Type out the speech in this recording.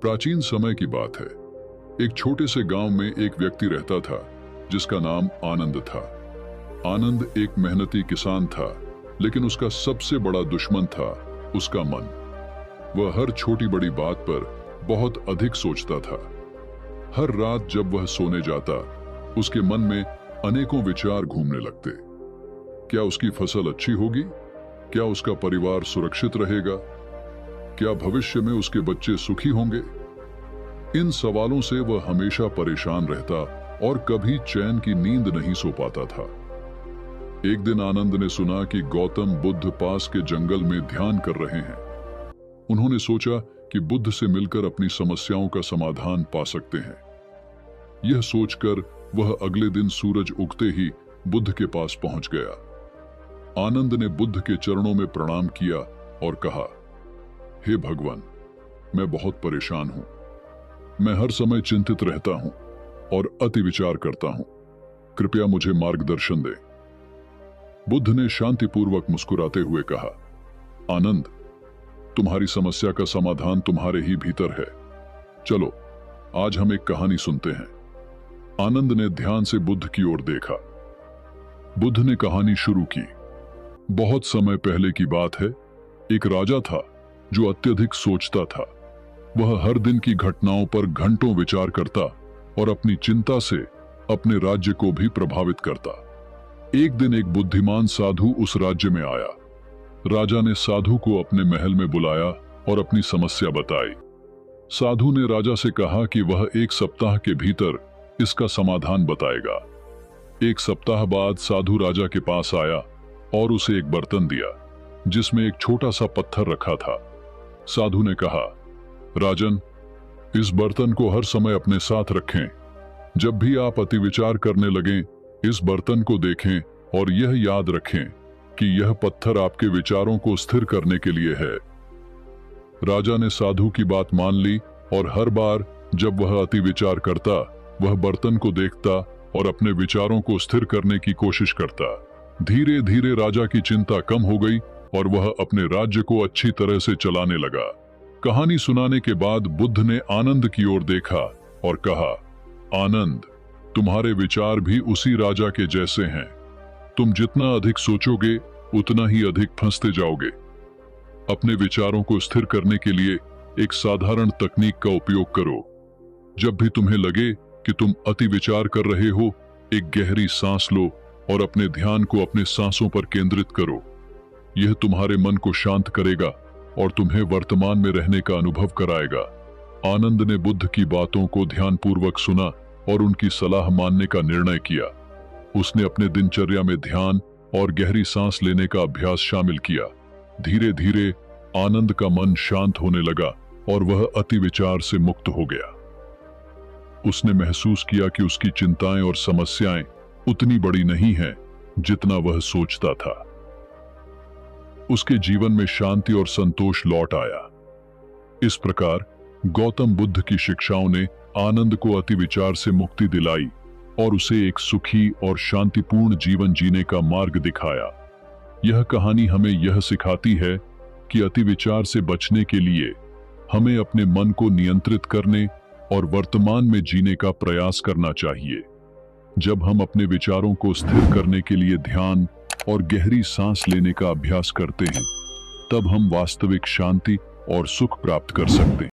प्राचीन समय की बात है। एक छोटे से गांव में एक व्यक्ति रहता था जिसका नाम आनंद था। आनंद एक मेहनती किसान था, लेकिन उसका सबसे बड़ा दुश्मन था उसका मन। वह हर छोटी बड़ी बात पर बहुत अधिक सोचता था। हर रात जब वह सोने जाता, उसके मन में अनेकों विचार घूमने लगते। क्या उसकी फसल अच्छी होगी? क्या उसका परिवार सुरक्षित रहेगा? क्या भविष्य में उसके बच्चे सुखी होंगे? इन सवालों से वह हमेशा परेशान रहता और कभी चैन की नींद नहीं सो पाता था। एक दिन आनंद ने सुना कि गौतम बुद्ध पास के जंगल में ध्यान कर रहे हैं। उन्होंने सोचा कि बुद्ध से मिलकर अपनी समस्याओं का समाधान पा सकते हैं। यह सोचकर वह अगले दिन सूरज उगते ही बुद्ध के पास पहुंच गया। आनंद ने बुद्ध के चरणों में प्रणाम किया और कहा, हे भगवान, मैं बहुत परेशान हूं। मैं हर समय चिंतित रहता हूं और अति विचार करता हूं। कृपया मुझे मार्गदर्शन दें। बुद्ध ने शांतिपूर्वक मुस्कुराते हुए कहा, आनंद, तुम्हारी समस्या का समाधान तुम्हारे ही भीतर है। चलो, आज हम एक कहानी सुनते हैं। आनंद ने ध्यान से बुद्ध की ओर देखा। बुद्ध ने कहानी शुरू की। बहुत समय पहले की बात है। एक राजा था जो अत्यधिक सोचता था। वह हर दिन की घटनाओं पर घंटों विचार करता और अपनी चिंता से अपने राज्य को भी प्रभावित करता। एक दिन एक बुद्धिमान साधु उस राज्य में आया। राजा ने साधु को अपने महल में बुलाया और अपनी समस्या बताई। साधु ने राजा से कहा कि वह एक सप्ताह के भीतर इसका समाधान बताएगा। एक सप्ताह बाद साधु राजा के पास आया और उसे एक बर्तन दिया जिसमें एक छोटा सा पत्थर रखा था। साधु ने कहा, राजन, इस बर्तन को हर समय अपने साथ रखें। जब भी आप अति विचार करने लगें, इस बर्तन को देखें और यह याद रखें कि यह पत्थर आपके विचारों को स्थिर करने के लिए है। राजा ने साधु की बात मान ली और हर बार जब वह अति विचार करता, वह बर्तन को देखता और अपने विचारों को स्थिर करने की कोशिश करता। धीरे धीरे राजा की चिंता कम हो गई और वह अपने राज्य को अच्छी तरह से चलाने लगा। कहानी सुनाने के बाद बुद्ध ने आनंद की ओर देखा और कहा, आनंद, तुम्हारे विचार भी उसी राजा के जैसे हैं। तुम जितना अधिक सोचोगे, उतना ही अधिक फंसते जाओगे। अपने विचारों को स्थिर करने के लिए एक साधारण तकनीक का उपयोग करो। जब भी तुम्हें लगे कि तुम अति विचार कर रहे हो, एक गहरी सांस लो और अपने ध्यान को अपने सांसों पर केंद्रित करो। यह तुम्हारे मन को शांत करेगा और तुम्हें वर्तमान में रहने का अनुभव कराएगा। आनंद ने बुद्ध की बातों को ध्यानपूर्वक सुना और उनकी सलाह मानने का निर्णय किया। उसने अपने दिनचर्या में ध्यान और गहरी सांस लेने का अभ्यास शामिल किया। धीरे धीरे आनंद का मन शांत होने लगा और वह अति विचार से मुक्त हो गया। उसने महसूस किया कि उसकी चिंताएं और समस्याएं उतनी बड़ी नहीं हैं जितना वह सोचता था। उसके जीवन में शांति और संतोष लौट आया। इस प्रकार गौतम बुद्ध की शिक्षाओं ने आनंद को अति विचार से मुक्ति दिलाई और उसे एक सुखी और शांतिपूर्ण जीवन जीने का मार्ग दिखाया। यह कहानी हमें यह सिखाती है कि अति विचार से बचने के लिए हमें अपने मन को नियंत्रित करने और वर्तमान में जीने का प्रयास करना चाहिए। जब हम अपने विचारों को स्थिर करने के लिए ध्यान और गहरी सांस लेने का अभ्यास करते हैं, तब हम वास्तविक शांति और सुख प्राप्त कर सकते हैं।